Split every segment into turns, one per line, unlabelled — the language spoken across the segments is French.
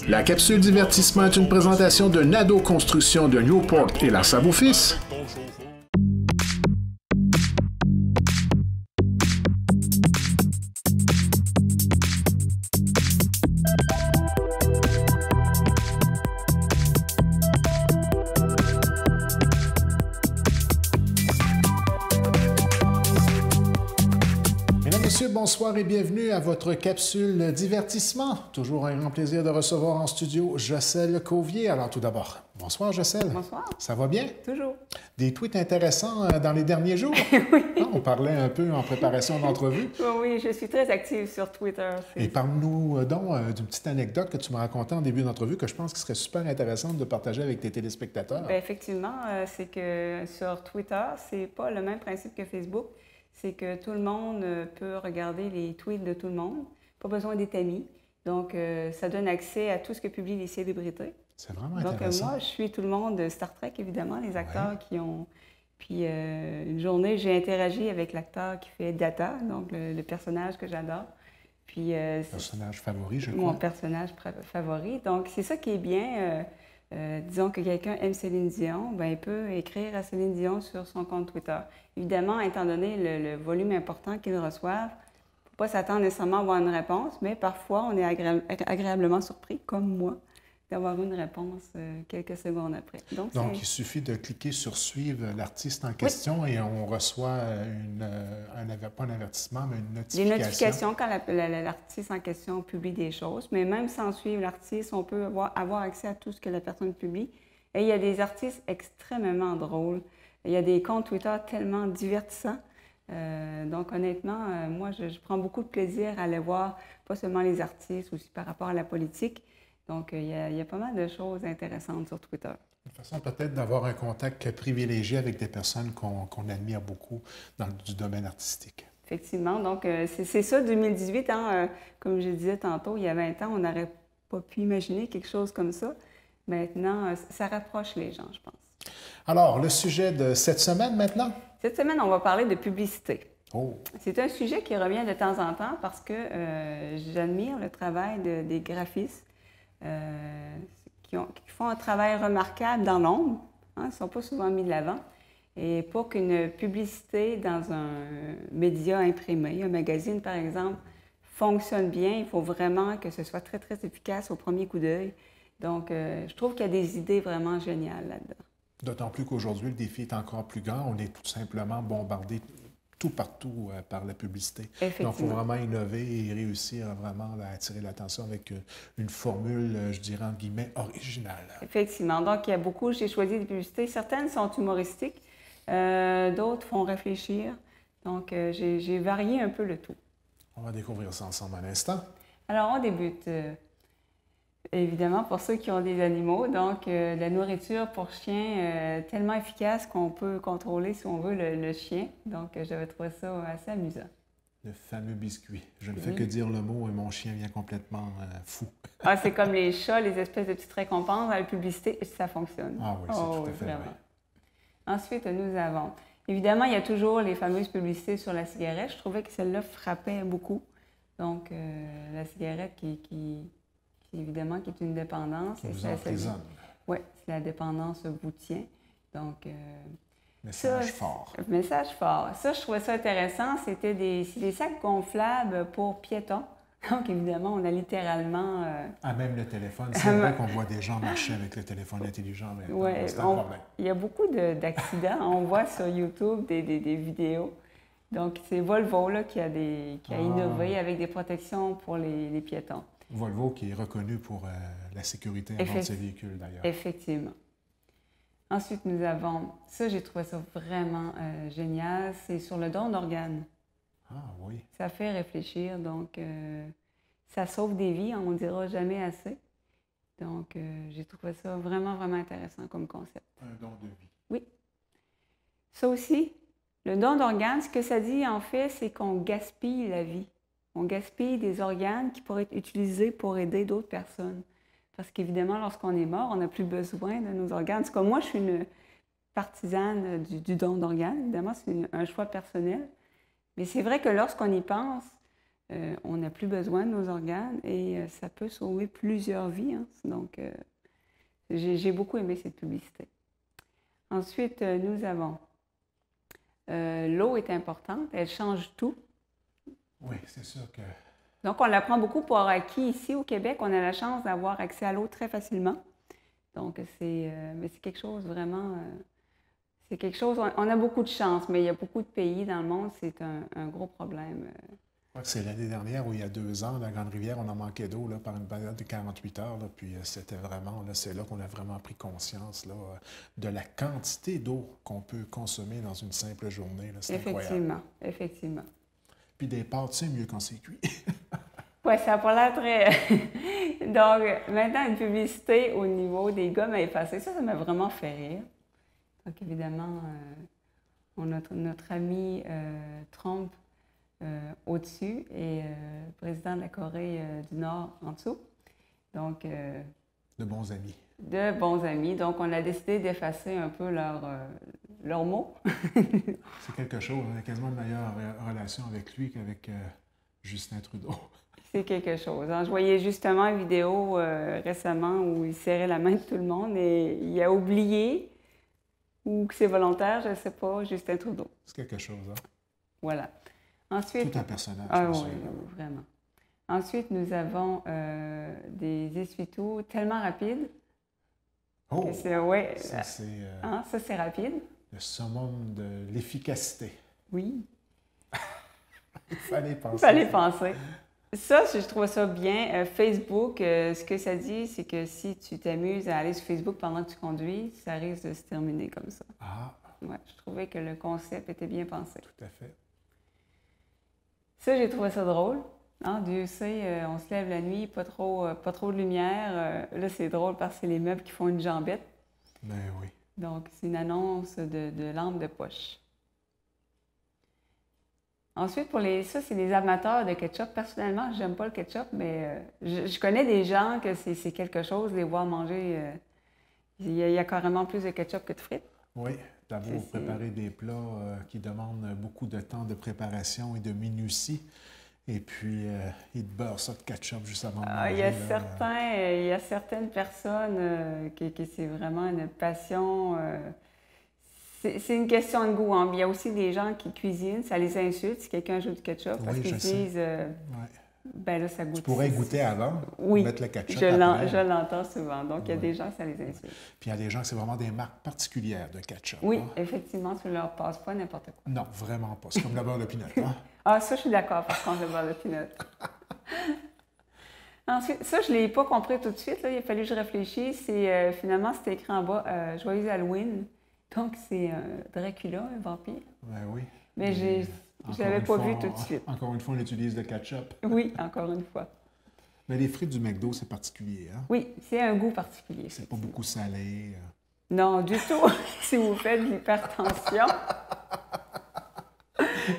La capsule divertissement est une présentation de Nadeau Construction de Newport et la Sabot-Fils. Bonsoir et bienvenue à votre capsule divertissement. Toujours un grand plaisir de recevoir en studio Jocelyne Cauvier. Alors tout d'abord, bonsoir Jocelyne.
Bonsoir.
Ça va bien?
Toujours.
Des tweets intéressants dans les derniers jours?
Oui.
Ah, on parlait un peu en préparation d'entrevue.
Oui, je suis très active sur Twitter.
Et parle-nous donc d'une petite anecdote que tu m'as racontée en début d'entrevue que je pense qu'il serait super intéressante de partager avec tes téléspectateurs.
Bien, effectivement, c'est que sur Twitter, c'est pas le même principe que Facebook. C'est que tout le monde peut regarder les tweets de tout le monde. Pas besoin d'être ami. Donc, ça donne accès à tout ce que publient les célébrités.
C'est vraiment intéressant.
Donc, moi, je suis tout le monde de Star Trek, évidemment, les acteurs qui ont... Puis, une journée, j'ai interagi avec l'acteur qui fait Data, donc le personnage que j'adore. Puis,
personnage favori, je crois.
Mon personnage favori. Donc, c'est ça qui est bien. Disons que quelqu'un aime Céline Dion, bien, il peut écrire à Céline Dion sur son compte Twitter. Évidemment, étant donné le volume important qu'ils reçoivent, il ne faut pas s'attendre nécessairement à avoir une réponse, mais parfois, on est agréablement surpris, comme moi, d'avoir une réponse quelques secondes après. Donc
il suffit de cliquer sur « Suivre l'artiste en question » et on reçoit pas un avertissement, mais une notification.
Des notifications quand l'artiste en question publie des choses, mais même sans suivre l'artiste, on peut avoir accès à tout ce que la personne publie. Et il y a des artistes extrêmement drôles. Il y a des comptes Twitter tellement divertissants. Donc, honnêtement, moi, je prends beaucoup de plaisir à aller voir, pas seulement les artistes, aussi par rapport à la politique. Donc, il y a pas mal de choses intéressantes sur Twitter.
Une façon peut-être d'avoir un contact privilégié avec des personnes qu'on admire beaucoup dans du domaine artistique.
Effectivement. Donc, c'est ça, 2018. Hein, comme je disais tantôt, il y a 20 ans, on n'aurait pas pu imaginer quelque chose comme ça. Maintenant, ça rapproche les gens, je pense.
Alors, le sujet de cette semaine maintenant? Cette
semaine, on va parler de publicité.
Oh.
C'est un sujet qui revient de temps en temps parce que j'admire le travail des graphistes qui font un travail remarquable dans l'ombre. Hein, ils ne sont pas souvent mis de l'avant. Et pour qu'une publicité dans un média imprimé, un magazine par exemple, fonctionne bien, il faut vraiment que ce soit très, très efficace au premier coup d'œil. Donc, je trouve qu'il y a des idées vraiment géniales là-dedans.
D'autant plus qu'aujourd'hui, le défi est encore plus grand. On est tout simplement bombardé tout partout par la publicité. Donc, il faut vraiment innover et réussir vraiment à attirer l'attention avec une formule, je dirais, entre guillemets, originale.
Effectivement. Donc, il y a beaucoup, j'ai choisi des publicités. Certaines sont humoristiques, d'autres font réfléchir. Donc, j'ai varié un peu le tout.
On va découvrir ça ensemble un instant.
Alors, on débute. Évidemment, pour ceux qui ont des animaux, donc la nourriture pour chien tellement efficace qu'on peut contrôler, si on veut, le chien. Donc, j'avais trouvé ça assez amusant.
Le fameux biscuit. Je ne fais que dire le mot et mon chien vient complètement fou.
Ah, c'est comme les chats, les espèces de petites récompenses à la publicité, ça fonctionne.
Ah oui, c'est tout à fait vrai.
Ensuite, nous avons... Évidemment, il y a toujours les fameuses publicités sur la cigarette. Je trouvais que celle-là frappait beaucoup. Donc, la cigarette évidemment, qui est une dépendance.
Qui vous emprisonne.
Oui, c'est la dépendance vous tient. Donc,
message fort.
Message fort. Ça, je trouvais ça intéressant. C'était des sacs gonflables pour piétons. Donc, évidemment, on a littéralement...
même le téléphone. C'est vrai qu'on voit des gens marcher avec le téléphone intelligent.
Oui, il y a beaucoup d'accidents. On voit sur YouTube des vidéos. Donc, c'est Volvo là, qui a innové avec des protections pour les piétons.
Volvo qui est reconnu pour la sécurité avant de ses véhicules, d'ailleurs.
Effectivement. Ensuite, nous avons... Ça, j'ai trouvé ça vraiment génial. C'est sur le don d'organes.
Ah oui.
Ça fait réfléchir. Donc, ça sauve des vies, on ne dira jamais assez. Donc, j'ai trouvé ça vraiment, vraiment intéressant comme concept.
Un don de vie.
Oui. Ça aussi, le don d'organes, ce que ça dit, en fait, c'est qu'on gaspille la vie. On gaspille des organes qui pourraient être utilisés pour aider d'autres personnes. Parce qu'évidemment, lorsqu'on est mort, on n'a plus besoin de nos organes. C'est comme moi, je suis une partisane du don d'organes. Évidemment, c'est un choix personnel. Mais c'est vrai que lorsqu'on y pense, on n'a plus besoin de nos organes et ça peut sauver plusieurs vies. Hein. Donc, j'ai beaucoup aimé cette publicité. Ensuite, nous avons l'eau est importante, elle change tout.
Oui, c'est sûr que...
Donc, on la prend beaucoup pour acquis ici au Québec. On a la chance d'avoir accès à l'eau très facilement. Donc, mais c'est quelque chose vraiment... c'est quelque chose... On a beaucoup de chance, mais il y a beaucoup de pays dans le monde, c'est un gros problème.
Je crois que c'est l'année dernière ou il y a 2 ans, la Grande Rivière, on en manquait d'eau par une période de 48 heures. Là, puis c'était vraiment... c'est là qu'on a vraiment pris conscience là, de la quantité d'eau qu'on peut consommer dans une simple journée. C'est incroyable.
Effectivement.
Puis des pâtes, c'est mieux quand c'est cuit.
Oui, ça n'a pas l'air très... Donc, maintenant, une publicité au niveau des gommes à effacer, ça m'a vraiment fait rire. Donc, évidemment, on a notre ami Trump au-dessus et le président de la Corée du Nord en dessous. Donc...
de bons amis.
De bons amis. Donc, on a décidé d'effacer un peu leurs mots.
C'est quelque chose. On a quasiment une meilleure relation avec lui qu'avec Justin Trudeau.
C'est quelque chose. Je voyais justement une vidéo récemment où il serrait la main de tout le monde et il a oublié, ou que c'est volontaire, je ne sais pas, Justin Trudeau.
C'est quelque chose, hein?
Voilà. Ensuite,
tout un personnage.
Ah oui, vraiment. Ensuite, nous avons des essuie-tout tellement rapides.
Oh!
Ouais,
ça,
c'est rapide.
Le summum de l'efficacité.
Oui.
Il fallait penser.
Il fallait penser. Ça, je trouve ça bien. Facebook, ce que ça dit, c'est que si tu t'amuses à aller sur Facebook pendant que tu conduis, ça risque de se terminer comme ça.
Ah!
Ouais, je trouvais que le concept était bien pensé.
Tout à fait.
Ça, j'ai trouvé ça drôle. Hein, Dieu sait, on se lève la nuit, pas trop de lumière. Là, c'est drôle parce que c'est les meubles qui font une jambette.
Ben oui.
Donc, c'est une annonce de lampe de poche. Ensuite, ça, c'est les amateurs de ketchup. Personnellement, j'aime pas le ketchup, mais je connais des gens que c'est quelque chose, les voir manger. Il y a carrément plus de ketchup que de frites.
Oui, d'abord préparer des plats qui demandent beaucoup de temps de préparation et de minutie. Et puis, ils te beurrent ça de ketchup juste avant de manger.
Il y a certaines personnes qui c'est vraiment une passion. C'est une question de goût. Hein. Il y a aussi des gens qui cuisinent, ça les insulte si quelqu'un ajoute du ketchup parce qu'ils disent ben là, ça goûte.
Tu pourrais goûter avant, mettre le ketchup
je l'entends souvent. Donc, il y a des gens, ça les insulte.
Puis il y a des gens, c'est vraiment des marques particulières de ketchup.
Oui, effectivement, tu ne leur passes pas n'importe quoi.
Non, vraiment pas. C'est comme le beurre de pinot. Hein?
Ah, ça, je suis d'accord, par contre, le beurre de pinot. Ensuite, ça, je ne l'ai pas compris tout de suite. Là. Il a fallu que je réfléchisse. Finalement, c'était écrit en bas Joyeux Halloween. Donc, c'est Dracula, un vampire.
Ben oui.
Mais je ne l'avais pas vu tout de suite.
Encore une fois, on utilise le ketchup.
Oui, encore une fois.
Mais les frites du McDo, c'est particulier, hein?
Oui, c'est un goût particulier.
C'est pas beaucoup salé.
Non, du tout. Si vous faites de l'hypertension.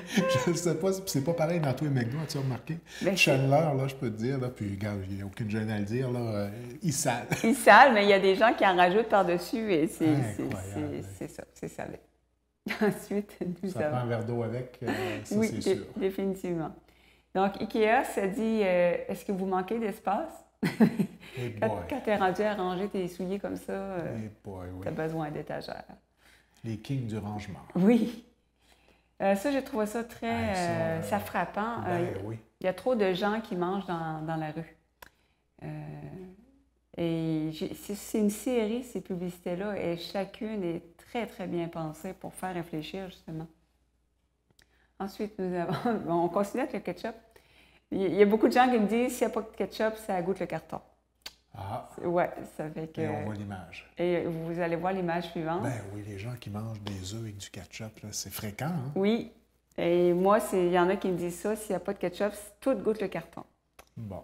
Je ne sais pas, c'est pas pareil dans tous les McDo, as-tu remarqué? Chandler, là, je peux te dire, là, puis regarde, il n'y a aucune gêne à le dire, là, il sale.
Il sale, mais il y a des gens qui en rajoutent par-dessus et c'est ça, c'est salé. Ensuite,
ça prend un verre d'eau avec, ça
oui,
c'est sûr.
Définitivement. Donc, IKEA, ça dit, est-ce que vous manquez d'espace? Quand tu es rendu à ranger tes souliers comme ça, tu as besoin d'étagères.
Les kings du rangement.
Oui. Ça, j'ai trouvé ça très ça frappant. Il y a trop de gens qui mangent dans la rue. Et c'est une série, ces publicités-là, et chacune est très, très bien pensée pour faire réfléchir, justement. Ensuite, on continue avec le ketchup. Il y a beaucoup de gens qui me disent, s'il n'y a pas de ketchup, ça goûte le carton.
Ah!
Oui, ça fait que...
Et on voit l'image.
Et vous allez voir l'image suivante.
Ben oui, les gens qui mangent des œufs avec du ketchup, c'est fréquent, hein?
Oui. Et moi, il y en a qui me disent ça, s'il n'y a pas de ketchup, tout goûte le carton.
Bon.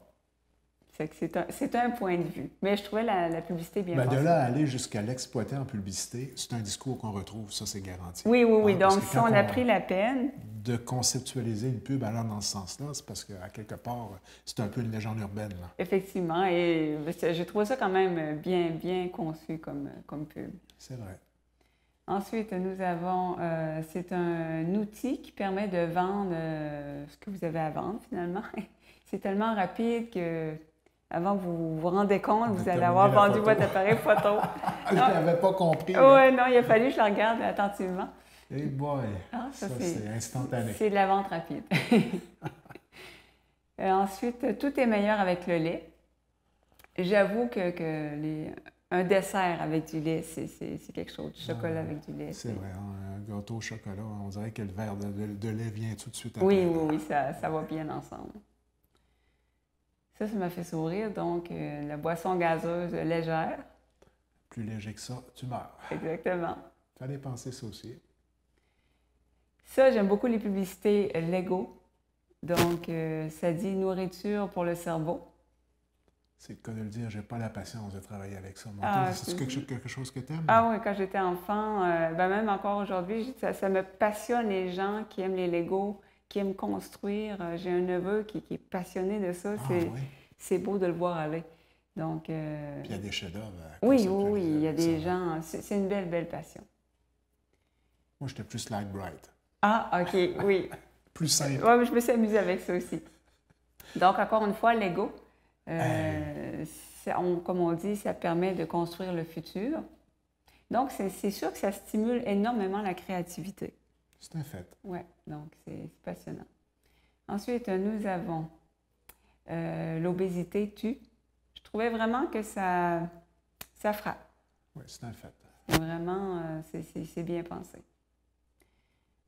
C'est un point de vue. Mais je trouvais la publicité bien pensée.
De là à aller jusqu'à l'exploiter en publicité, c'est un discours qu'on retrouve, ça c'est garanti.
Oui. Donc, si on a pris la peine...
de conceptualiser une pub allant dans ce sens-là, c'est parce qu'à quelque part, c'est un peu une légende urbaine. Là.
Effectivement. Et j'ai trouvé ça quand même bien conçu comme pub.
C'est vrai.
Ensuite, nous avons, c'est un outil qui permet de vendre ce que vous avez à vendre finalement. C'est tellement rapide que avant que vous vous rendez compte, vous allez avoir vendu votre appareil photo.
Je n'avais pas compris.
Oui, non, il a fallu que je la regarde attentivement.
Hey boy, ça c'est instantané.
C'est de la vente rapide. Ensuite, tout est meilleur avec le lait. J'avoue un dessert avec du lait, c'est quelque chose. Du chocolat avec du lait.
C'est vrai, un gâteau au chocolat, on dirait que le verre de lait vient tout de suite après.
Oui, ça va bien ensemble. Ça m'a fait sourire. Donc, la boisson gazeuse légère.
Plus léger que ça, tu meurs.
Exactement.
Fallait penser ça aussi.
Ça, j'aime beaucoup les publicités Lego. Donc, ça dit nourriture pour le cerveau.
C'est le cas de le dire, j'ai pas la patience de travailler avec ça. C'est quelque chose que tu aimes?
Ah oui, quand j'étais enfant, même encore aujourd'hui, ça me passionne les gens qui aiment les Legos, qui aiment construire. J'ai un neveu qui est passionné de ça. C'est beau de le voir aller. Donc,
puis il y a des chefs-d'œuvre.
Oui, il y a des gens. C'est une belle passion.
Moi, j'étais plus Light Bright.
Ah, OK, oui.
Plus simple.
Oui, mais je me suis amusée avec ça aussi. Donc, encore une fois, Lego, comme on dit, ça permet de construire le futur. Donc, c'est sûr que ça stimule énormément la créativité.
C'est un fait.
Oui, donc c'est passionnant. Ensuite, nous avons l'obésité tue. Je trouvais vraiment que ça frappe.
Oui, c'est un fait.
Vraiment, c'est bien pensé.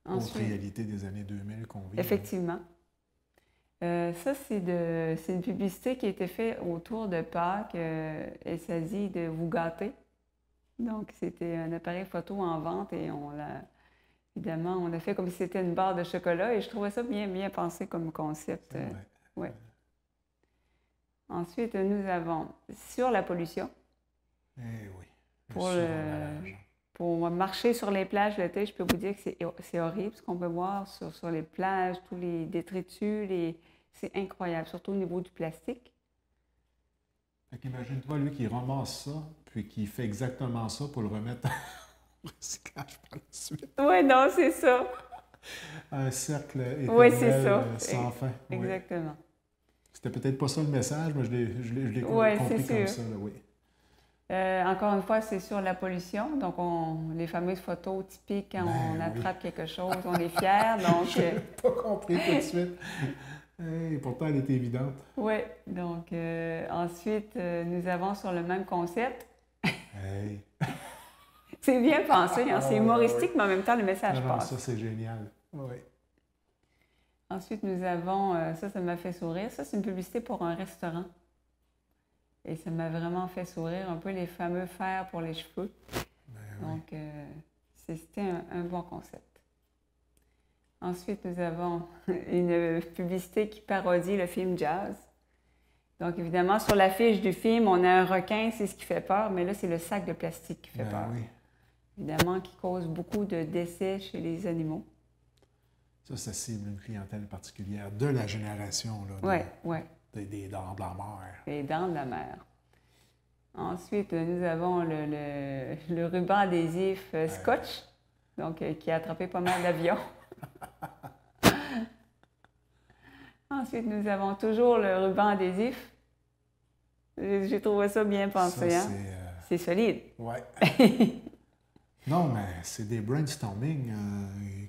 Autre réalité des années 2000 qu'on vit.
Effectivement. Ça, c'est une publicité qui a été faite autour de Pâques et ça dit de vous gâter. Donc, c'était un appareil photo en vente et évidemment, on l'a fait comme si c'était une barre de chocolat et je trouvais ça bien pensé comme concept. Ouais. Ensuite, nous avons sur la pollution.
Eh oui.
Pour marcher sur les plages l'été, je peux vous dire que c'est horrible ce qu'on peut voir sur les plages, tous les détritus, c'est incroyable, surtout au niveau du plastique.
Imagine-toi, lui, qui ramasse ça, puis qui fait exactement ça pour le remettre en recyclage par la suite.
Oui, non, c'est ça.
Un cercle éternel sans fin.
Exactement.
C'était peut-être pas ça le message, mais je l'ai compris comme ça, là, oui.
Encore une fois, c'est sur la pollution. Donc, les fameuses photos typiques quand on attrape quelque chose, on est fiers. Je
n'ai pas compris tout de suite. Et pourtant, elle était évidente.
Oui. Donc, ensuite, nous avons sur le même concept.
Hey.
C'est bien pensé. Hein? C'est humoristique, mais en même temps, le message passe.
Ça, c'est génial. Oui.
Ensuite, nous avons, ça m'a fait sourire. Ça, c'est une publicité pour un restaurant. Et ça m'a vraiment fait sourire, un peu les fameux fers pour les cheveux. Donc, c'était un bon concept. Ensuite, nous avons une publicité qui parodie le film Jazz. Donc, évidemment, sur l'affiche du film, on a un requin, c'est ce qui fait peur, mais là, c'est le sac de plastique qui fait peur.
Oui.
Évidemment, qui cause beaucoup de décès chez les animaux.
Ça cible une clientèle particulière de la génération.
Oui.
Des dents de la mer.
Les dents de la mer. Ensuite, nous avons le ruban adhésif Scotch, donc qui a attrapé pas mal d'avions. Ensuite, nous avons toujours le ruban adhésif. J'ai trouvé ça bien pensé. C'est solide.
Oui. Non, mais c'est des brainstorming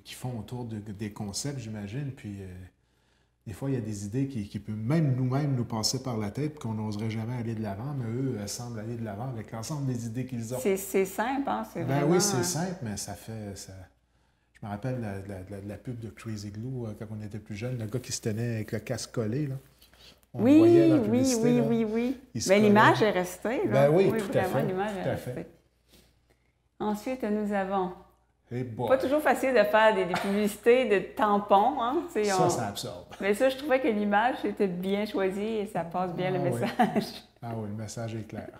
qui font autour des concepts, j'imagine. Puis des fois, il y a des idées qui peuvent même nous-mêmes nous passer par la tête qu'on n'oserait jamais aller de l'avant, mais eux semblent aller de l'avant avec l'ensemble des idées qu'ils ont.
C'est simple, hein? C'est vraiment...
Oui, c'est simple, mais ça fait... Je me rappelle de la pub de Crazy Glue quand on était plus jeune, le gars qui se tenait avec le casque collé, là.
Oui. Mais l'image est restée, là.
Oui, tout à fait.
L'image est restée. Ensuite, nous avons...
Pas
toujours facile de faire des publicités de tampons. Hein?
Ça absorbe.
Mais ça, je trouvais que l'image était bien choisie et ça passe bien le message.
Le message est clair.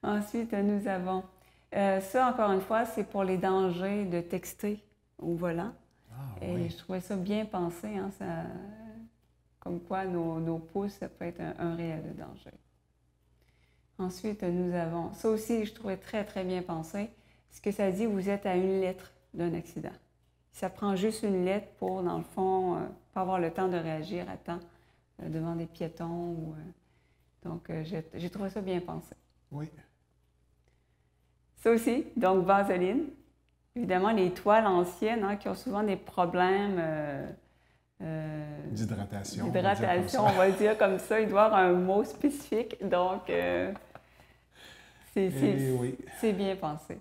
Ensuite, nous avons... ça, encore une fois, c'est pour les dangers de texter au volant. Et je trouvais ça bien pensé. Hein? Comme quoi, nos pouces, ça peut être un réel danger. Ensuite, nous avons... Ça aussi, je trouvais très bien pensé. ce que ça dit, vous êtes à une lettre d'un accident. Ça prend juste une lettre pour, dans le fond, pas avoir le temps de réagir à temps devant des piétons. Donc, j'ai trouvé ça bien pensé.
Oui.
Ça aussi, donc vaseline. Évidemment, les toiles anciennes qui ont souvent des problèmes
d'hydratation.
On va dire comme ça. Il doit y avoir un mot spécifique. Donc, c'est bien pensé.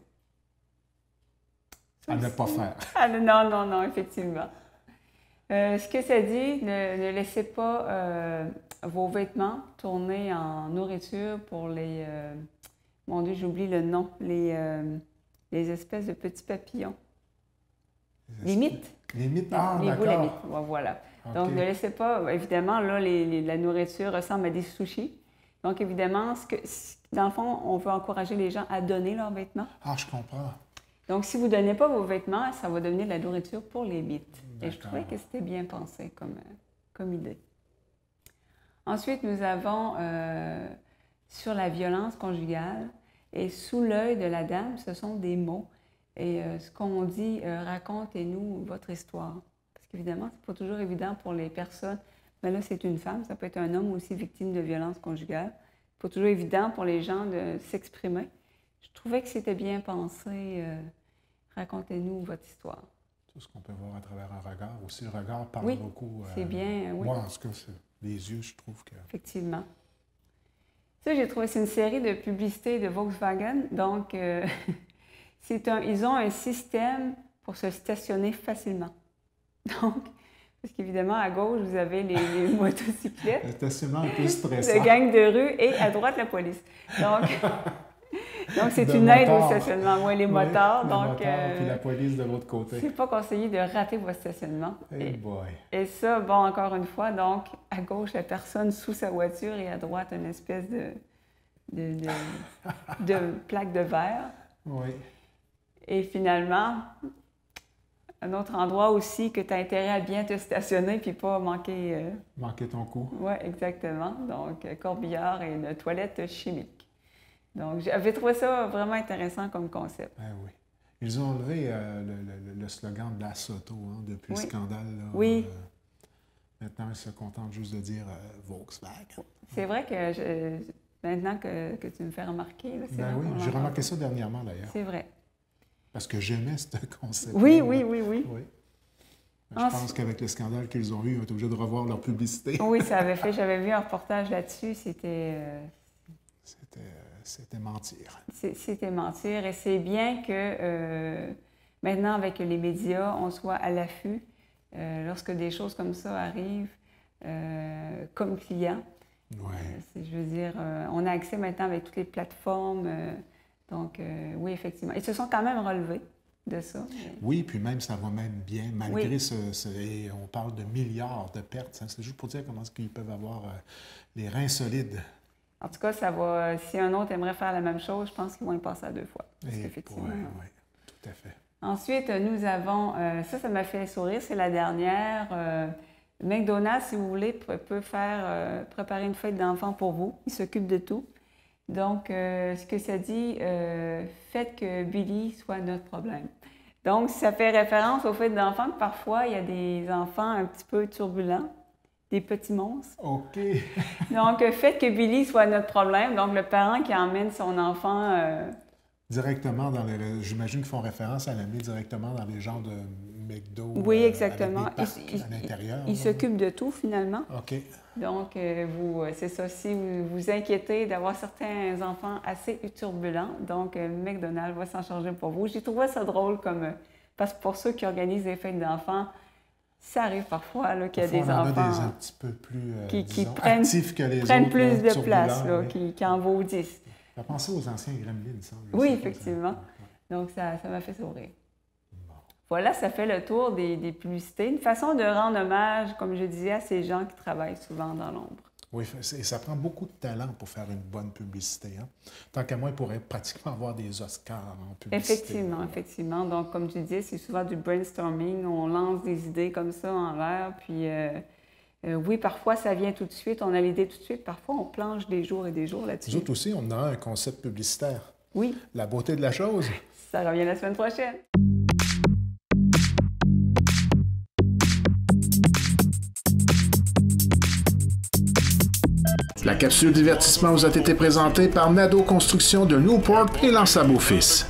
À ne pas faire.
Non, effectivement. Ce que ça dit, ne laissez pas vos vêtements tourner en nourriture pour les... mon Dieu, j'oublie le nom. Les espèces de petits papillons. Les mythes.
Les mythes, d'accord.
Les mythes, voilà. Okay. Donc, ne laissez pas... Évidemment, là, la nourriture ressemble à des sushis. Donc, évidemment, dans le fond, on veut encourager les gens à donner leurs vêtements.
Ah, je comprends.
Donc, si vous ne donnez pas vos vêtements, ça va devenir de la nourriture pour les mythes. Et je trouvais que c'était bien pensé comme idée. Ensuite, nous avons sur la violence conjugale et sous l'œil de la dame, ce sont des mots. Et ce qu'on dit, racontez-nous votre histoire. Parce qu'évidemment, ce n'est pas toujours évident pour les personnes. Mais là, c'est une femme, ça peut être un homme aussi victime de violence conjugale. Ce n'est pas toujours évident pour les gens de s'exprimer. Je trouvais que c'était bien pensé. Racontez-nous votre histoire.
Tout ce qu'on peut voir à travers un regard. Aussi, le regard parle beaucoup.
C'est bien, oui.
Moi, en tout cas, les yeux, je trouve que...
Effectivement. Ça, j'ai trouvé, c'est une série de publicités de Volkswagen. Donc, ils ont un système pour se stationner facilement. Donc, parce qu'évidemment, à gauche, vous avez les motocyclettes.
Le stationnement un peu stressant.
Le gang de rue et à droite, la police. Donc c'est une aide au stationnement. Oui, les motards. Donc,
puis la police de l'autre côté.
C'est pas conseillé de rater votre stationnement.
Hey boy.
Et ça, bon, encore une fois, donc, à gauche, la personne sous sa voiture et à droite, une espèce de plaque de verre.
Oui.
Et finalement, un autre endroit aussi que tu as intérêt à bien te stationner puis pas manquer...
Manquer ton coup.
Oui, exactement. Donc, corbillard et une toilette chimique. Donc, j'avais trouvé ça vraiment intéressant comme concept.
Ben oui. Ils ont enlevé le slogan de la Soto depuis le scandale. Là,
oui.
Maintenant, ils se contentent juste de dire Volkswagen.
C'est vrai que maintenant que tu me fais remarquer... Là,
ben oui, j'ai remarqué ça dernièrement d'ailleurs.
C'est vrai.
Parce que j'aimais ce concept.
Oui.
Je pense qu'avec le scandale qu'ils ont eu, ils ont été obligés de revoir leur publicité.
Oui, ça avait fait. J'avais vu un reportage là-dessus.
C'était mentir.
C'était mentir. Et c'est bien que maintenant, avec les médias, on soit à l'affût lorsque des choses comme ça arrivent comme client.
Ouais.
Je veux dire, on a accès maintenant avec toutes les plateformes. Donc, oui, effectivement. Ils se sont quand même relevés de ça.
Oui, puis même, ça va même bien, malgré on parle de milliards de pertes. Hein. C'est juste pour dire comment ils peuvent avoir les reins solides.
En tout cas, ça va. Si un autre aimerait faire la même chose, je pense qu'ils vont y passer à 2 fois.
Effectivement. Oui, tout à fait.
Ensuite, nous avons, ça m'a fait sourire, c'est la dernière. McDonald's, si vous voulez, peut faire préparer une fête d'enfants pour vous. Il s'occupe de tout. Donc, ce que ça dit, faites que Billy soit notre problème. Donc, ça fait référence au fait d'enfants que parfois, il y a des enfants un petit peu turbulents, des petits monstres.
OK.
Donc, faites que Billy soit notre problème. Donc, le parent qui emmène son enfant...
Directement dans les... J'imagine qu'ils font référence à l'amener directement dans les genres de McDo.
Oui, exactement.
Avec des parcs à l'intérieur.
Il s'occupe de tout, finalement.
OK.
Donc, c'est ça. Si vous vous inquiétez d'avoir certains enfants assez turbulents, donc McDonald's va s'en charger pour vous. J'ai trouvé ça drôle parce que pour ceux qui organisent des fêtes d'enfants, ça arrive parfois qu'il y a des enfants
des un petit peu plus
qui
actifs que les autres.
Prennent plus de place, là, qui en vaudissent.
Ça pensait aux anciens Gremlins, ça.
Oui, effectivement. Donc, ça m'a fait sourire. Bon. Voilà, ça fait le tour des publicités. Une façon de rendre hommage, comme je disais, à ces gens qui travaillent souvent dans l'ombre.
Oui, et ça prend beaucoup de talent pour faire une bonne publicité. Hein? Tant qu'à moi, il pourrait pratiquement avoir des Oscars en publicité.
Effectivement. Donc, comme tu disais, c'est souvent du brainstorming. On lance des idées comme ça en l'air. Puis, oui, parfois, ça vient tout de suite. On a l'idée tout de suite. Parfois, on planche des jours et des jours là-dessus.
Nous autres aussi, on a un concept publicitaire.
Oui.
La beauté de la chose.
Ça revient la semaine prochaine.
La capsule divertissement vous a été présentée par Nadeau Construction de Newport et Lance-à-Beau-Fils.